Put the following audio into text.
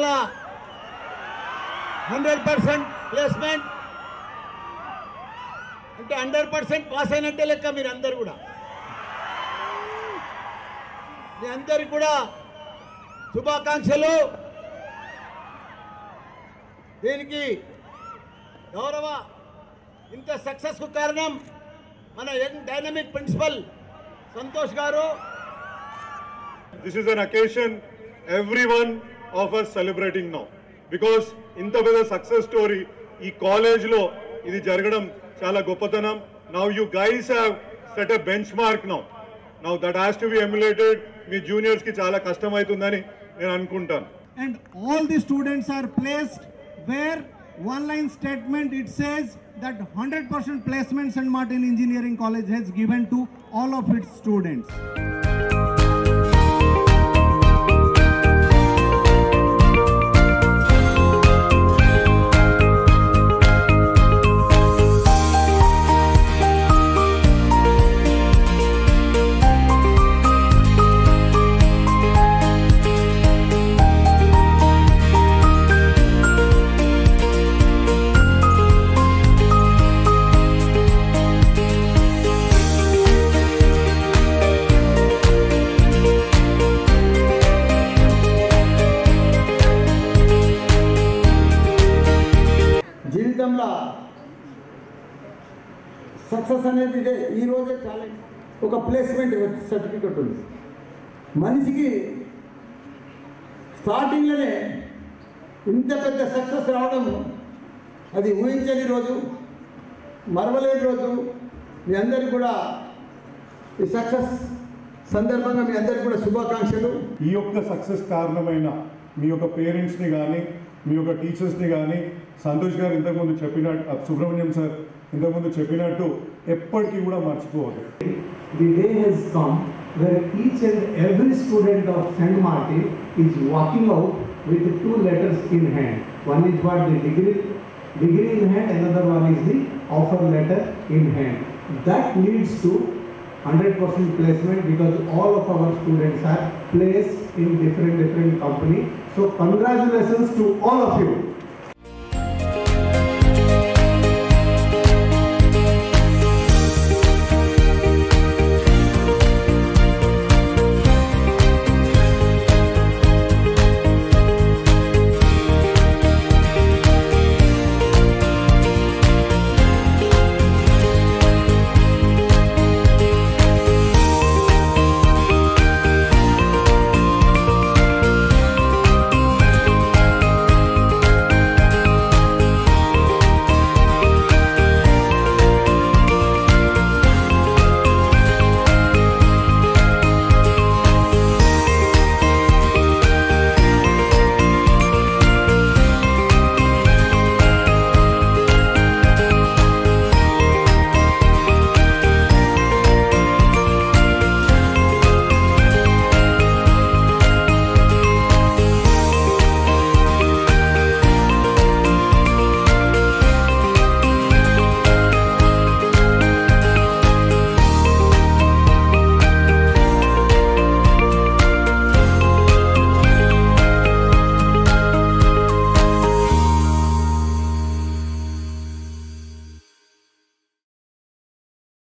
కూడా 100% ప్లేస్మెంట్ అంటే 100% పాస్ అయినట్టే లెక్క. మీరు అందరు కూడా మీ అందరికి కూడా శుభాకాంక్షలు. దీనికి గౌరవ ఇంత సక్సెస్ కు కారణం మన యంగ్ డైనమిక్ ప్రిన్సిపల్ సంతోష్ గారు. This is an occasion everyone of us celebrating now because inta beda success story ee college lo idi jaragadam chala goppatanam. Now you guys have set a benchmark now that has to be emulated. Me juniors ki chala kashtam aitundani nenu anukuntanu. And all the students are placed where one line statement it says that 100% placement St. Martin Engineering College has given to all of its students. జీవితంలో success అనేది ఇదే. ఈరోజే చాలా ఒక placement certificate ఉంది మనిషికి. స్టార్టింగ్లోనే ఇంత పెద్ద సక్సెస్ రావడం అది ఊహించని రోజు, మరవలేని రోజు. మీ అందరికీ కూడా ఈ సక్సెస్ సందర్భంగా మీ అందరికీ కూడా శుభాకాంక్షలు. ఈ యొక్క సక్సెస్ కారణమైన మీ యొక్క పేరెంట్స్ని కానీ మీ యొక్క టీచర్స్ని కానీ సంతోష్ గారు ఇంతకుముందు చెప్పినట్టు, సుబ్రహ్మణ్యం సార్ ఇంతకుముందు చెప్పినట్టు ఎప్పటికీ కూడా మర్చిపోవద్దు. The day has come where each and every student of St. Martin is walking out with two letters in hand. One is what the degree in hand, another one is the offer letter in hand. That leads to 100% placement because all of our students are placed in different company. So congratulations to all of you.